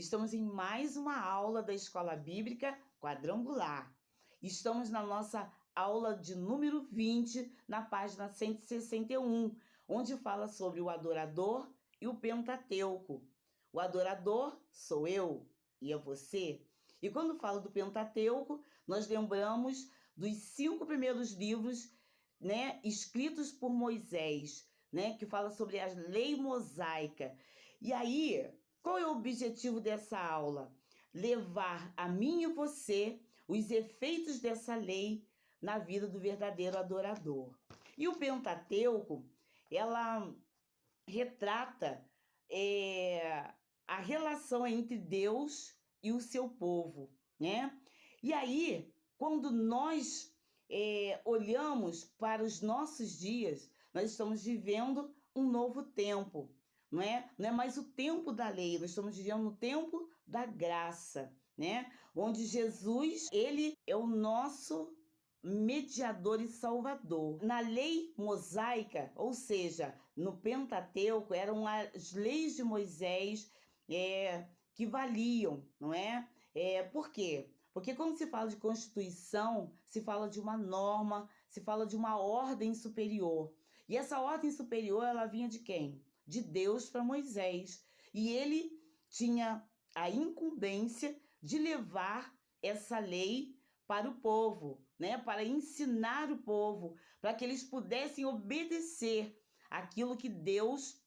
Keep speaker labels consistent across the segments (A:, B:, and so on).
A: Estamos em mais uma aula da Escola Bíblica Quadrangular. Estamos na nossa aula de número 20, na página 161, onde fala sobre o adorador e o Pentateuco. O adorador sou eu e é você. E quando falo do Pentateuco, nós lembramos dos 5 primeiros livros, escritos por Moisés, que fala sobre a lei mosaica. E aí, qual é o objetivo dessa aula? Levar a mim e você os efeitos dessa lei na vida do verdadeiro adorador. E o Pentateuco, ela retrata a relação entre Deus e o seu povo, E aí, quando nós olhamos para os nossos dias, nós estamos vivendo um novo tempo, não é mais o tempo da lei, nós estamos vivendo no tempo da graça, onde Jesus, ele é o nosso mediador e salvador. Na lei mosaica, ou seja, no Pentateuco, eram as leis de Moisés que valiam, não é? Por quê? Porque quando se fala de Constituição, se fala de uma norma, se fala de uma ordem superior. E essa ordem superior, ela vinha de quem? De Deus para Moisés. E ele tinha a incumbência de levar essa lei para o povo, para ensinar o povo, para que eles pudessem obedecer aquilo que Deus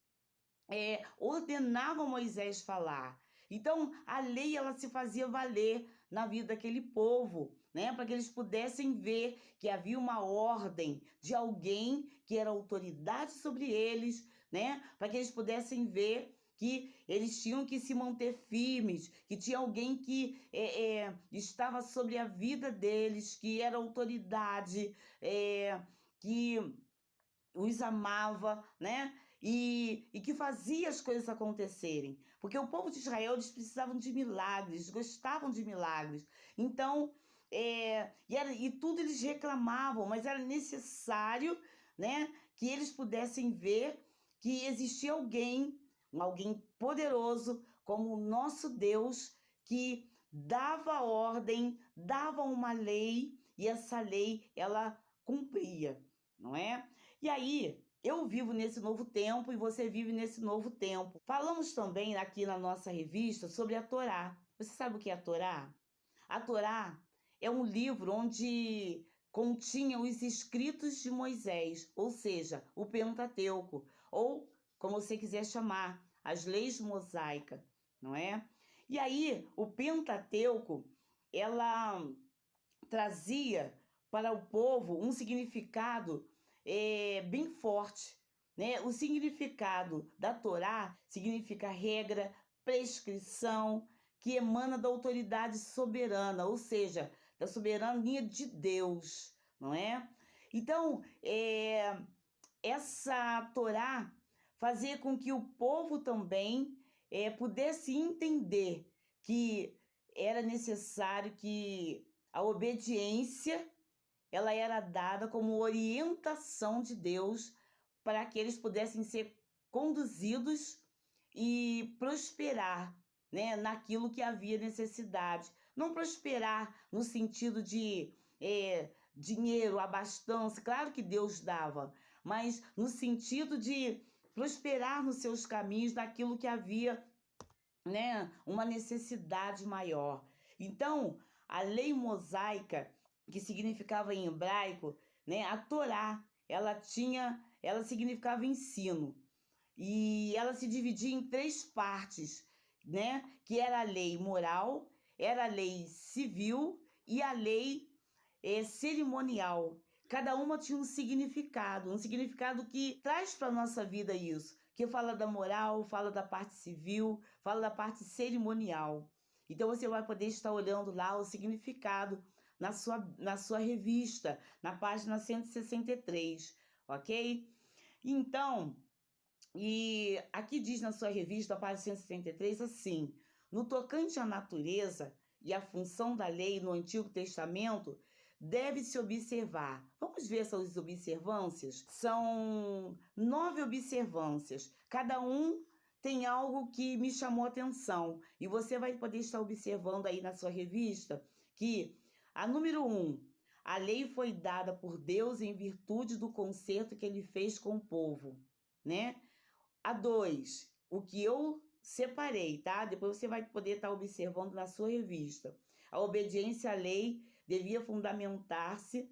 A: ordenava Moisés falar. Então, a lei, ela se fazia valer na vida daquele povo, para que eles pudessem ver que havia uma ordem de alguém que era autoridade sobre eles, para que eles pudessem ver que eles tinham que se manter firmes, que tinha alguém que estava sobre a vida deles, que era autoridade, que os amava, E que fazia as coisas acontecerem. Porque o povo de Israel, eles precisavam de milagres, gostavam de milagres. Então, e tudo eles reclamavam, mas era necessário, que eles pudessem ver que existia alguém poderoso, como o nosso Deus, que dava ordem, dava uma lei, e essa lei, ela cumpria, não é? E aí, eu vivo nesse novo tempo e você vive nesse novo tempo. Falamos também aqui na nossa revista sobre a Torá. Você sabe o que é a Torá? A Torá é um livro onde continha os escritos de Moisés, ou seja, o Pentateuco, ou, como você quiser chamar, as leis mosaicas, não é? E aí, o Pentateuco, ela trazia para o povo um significado bem forte, O significado da Torá significa regra, prescrição, que emana da autoridade soberana, ou seja, da soberania de Deus, não é? Então, essa Torá fazia com que o povo também pudesse entender que era necessário que a obediência ela era dada como orientação de Deus para que eles pudessem ser conduzidos e prosperar, naquilo que havia necessidade. Não prosperar no sentido de dinheiro, abastança, claro que Deus dava, mas no sentido de prosperar nos seus caminhos, naquilo que havia, uma necessidade maior. Então, a lei mosaica, que significava em hebraico, a Torá, ela significava ensino. E ela se dividia em 3 partes, que era a lei moral, era a lei civil e a lei cerimonial. Cada uma tinha um significado que traz para a nossa vida isso, que fala da moral, fala da parte civil, fala da parte cerimonial. Então você vai poder estar olhando lá o significado na sua revista, na página 163, ok? Então, e aqui diz na sua revista, a página 163, assim: no tocante à natureza e à função da lei no Antigo Testamento, deve-se observar. Vamos ver essas observâncias? São 9 observâncias. Cada um tem algo que me chamou a atenção, e você vai poder estar observando aí na sua revista, que a número 1, a lei foi dada por Deus em virtude do concerto que ele fez com o povo, né? A 2, o que eu separei, tá? Depois você vai poder estar observando na sua revista. A obediência à lei devia fundamentar-se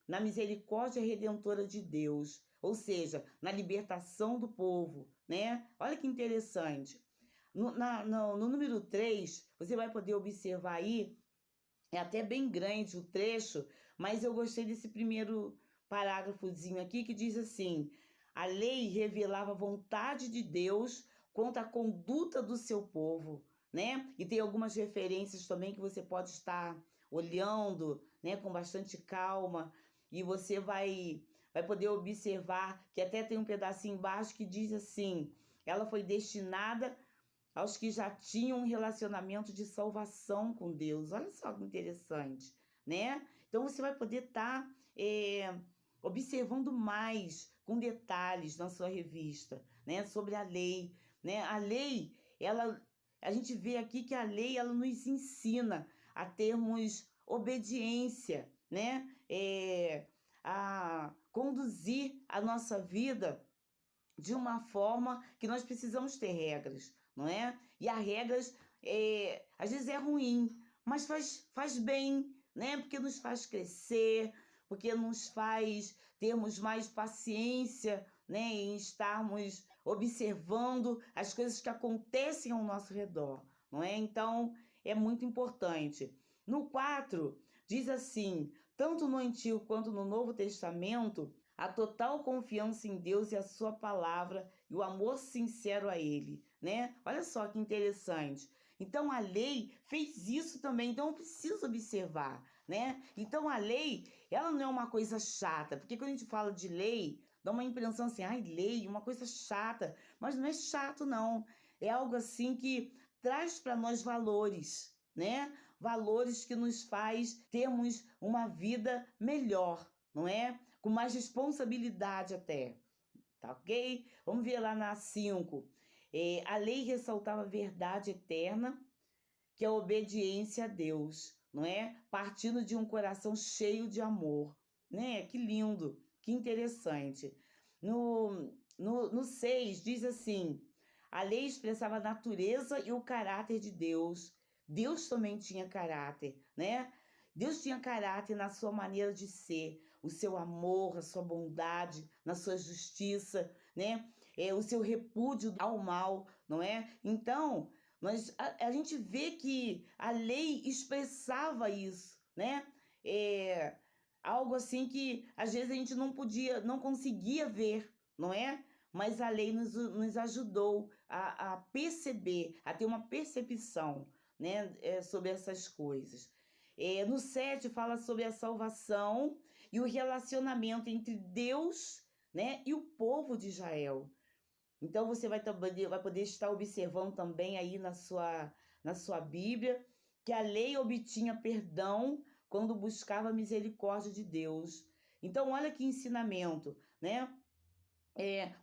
A: na misericórdia redentora de Deus, ou seja, na libertação do povo, né? Olha que interessante. No número 3, você vai poder observar aí, é até bem grande o trecho, mas eu gostei desse primeiro parágrafozinho aqui que diz assim: a lei revelava a vontade de Deus quanto à conduta do seu povo, né? E tem algumas referências também que você pode estar olhando, né, com bastante calma, e você vai poder observar que até tem um pedacinho embaixo que diz assim: ela foi destinada aos que já tinham um relacionamento de salvação com Deus. Olha só que interessante, né? Então você vai poder estar observando mais com detalhes na sua revista, né, sobre a lei, né? A lei, a gente vê aqui que a lei ela nos ensina a termos obediência, né? A conduzir a nossa vida de uma forma que nós precisamos ter regras, não é? E as regras, às vezes é ruim, mas faz bem, né? Porque nos faz crescer, porque nos faz termos mais paciência, né? Em estarmos observando as coisas que acontecem ao nosso redor, não é? Então, é muito importante. No 4, diz assim: tanto no Antigo quanto no Novo Testamento, a total confiança em Deus e a sua palavra e o amor sincero a ele, né? Olha só que interessante. Então a lei fez isso também, então eu preciso observar, né? Então a lei, ela não é uma coisa chata, porque quando a gente fala de lei, dá uma impressão assim, ai, lei, uma coisa chata, mas não é chato não. É algo assim que traz para nós valores, né? Valores que nos faz termos uma vida melhor, não é? Com mais responsabilidade até, tá ok? Vamos ver lá na 5. A lei ressaltava a verdade eterna, que é a obediência a Deus, não é? Partindo de um coração cheio de amor, né? Que lindo, que interessante. No 6 diz assim: a lei expressava a natureza e o caráter de Deus. Deus também tinha caráter, né? Deus tinha caráter na sua maneira de ser, o seu amor, a sua bondade, na sua justiça, né? O seu repúdio ao mal, não é? Então, a gente vê que a lei expressava isso, né? Algo assim que às vezes a gente não conseguia ver, não é? Mas a lei nos ajudou a perceber, a ter uma percepção, né, sobre essas coisas. No 7 fala sobre a salvação e o relacionamento entre Deus, né, e o povo de Israel. Então você vai poder estar observando também aí na sua Bíblia que a lei obtinha perdão quando buscava a misericórdia de Deus. Então olha que ensinamento, né?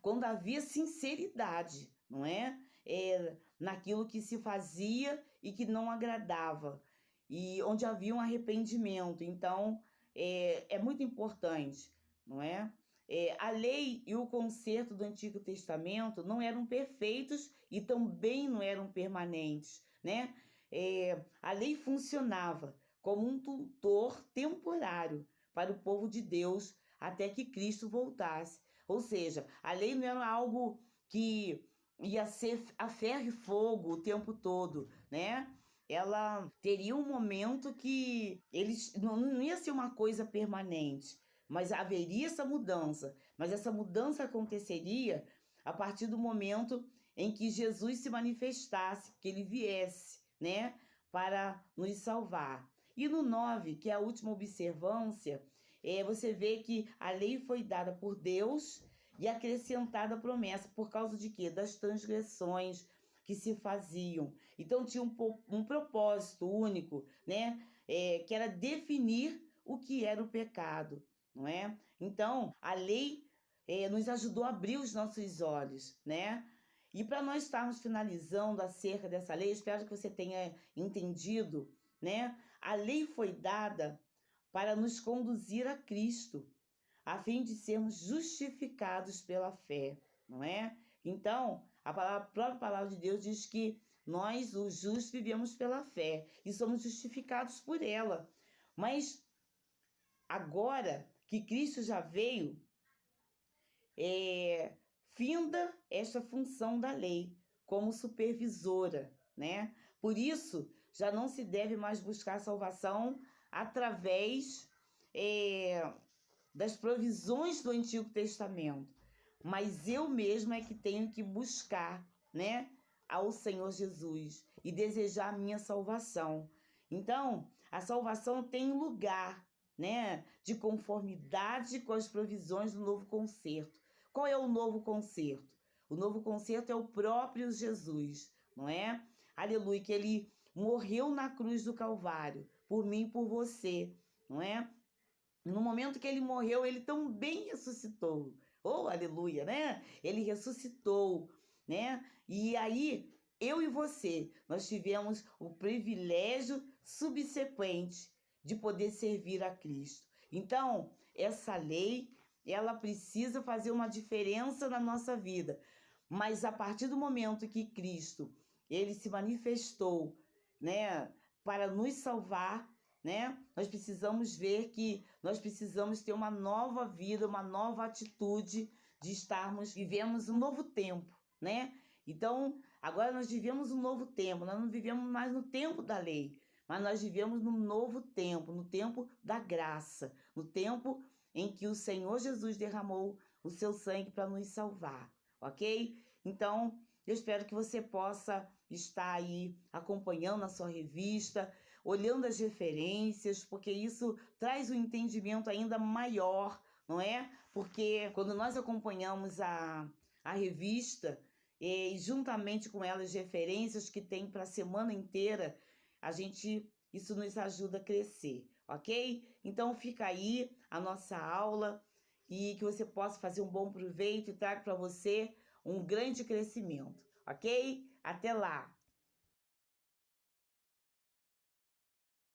A: Quando havia sinceridade, não é? Naquilo que se fazia e que não agradava, e onde havia um arrependimento. Então, é muito importante, não é? A lei e o conserto do Antigo Testamento não eram perfeitos e também não eram permanentes, né? A lei funcionava como um tutor temporário para o povo de Deus até que Cristo voltasse. Ou seja, a lei não era algo que ia ser a ferro e fogo o tempo todo, né? Ela teria um momento que eles não ia ser uma coisa permanente, mas haveria essa mudança. Mas essa mudança aconteceria a partir do momento em que Jesus se manifestasse, que ele viesse, né, para nos salvar. E no 9, que é a última observância, você vê que a lei foi dada por Deus e acrescentada a promessa por causa de quê? Das transgressões que se faziam. Então tinha um propósito único, né? Que era definir o que era o pecado, não é? Então a lei nos ajudou a abrir os nossos olhos, né? E para nós estarmos finalizando acerca dessa lei, espero que você tenha entendido, né? A lei foi dada para nos conduzir a Cristo, a fim de sermos justificados pela fé, não é? Então, a própria palavra de Deus diz que nós, os justos, vivemos pela fé e somos justificados por ela. Mas agora que Cristo já veio, finda esta função da lei como supervisora, né? Por isso, já não se deve mais buscar salvação através das provisões do Antigo Testamento, mas eu mesma é que tenho que buscar, né, ao Senhor Jesus e desejar a minha salvação. Então, a salvação tem lugar, né, de conformidade com as provisões do novo concerto. Qual é o novo concerto? O novo concerto é o próprio Jesus, não é? Aleluia, que ele morreu na cruz do Calvário, por mim e por você, não é? No momento que ele morreu, ele também ressuscitou. Oh, aleluia, né? Ele ressuscitou, né? E aí, eu e você, nós tivemos o privilégio subsequente de poder servir a Cristo. Então, essa lei, ela precisa fazer uma diferença na nossa vida. Mas a partir do momento que Cristo, ele se manifestou, né, para nos salvar, né? Nós precisamos ver que nós precisamos ter uma nova vida, uma nova atitude de vivemos um novo tempo, né? Então, agora nós vivemos um novo tempo, nós não vivemos mais no tempo da lei, mas nós vivemos num novo tempo, no tempo da graça, no tempo em que o Senhor Jesus derramou o seu sangue para nos salvar, ok? Então, eu espero que você possa estar aí acompanhando a sua revista, olhando as referências, porque isso traz um entendimento ainda maior, não é? Porque quando nós acompanhamos a revista, e juntamente com ela as referências que tem para a semana inteira, isso nos ajuda a crescer, ok? Então fica aí a nossa aula e que você possa fazer um bom proveito e traga para você um grande crescimento, ok? Até lá!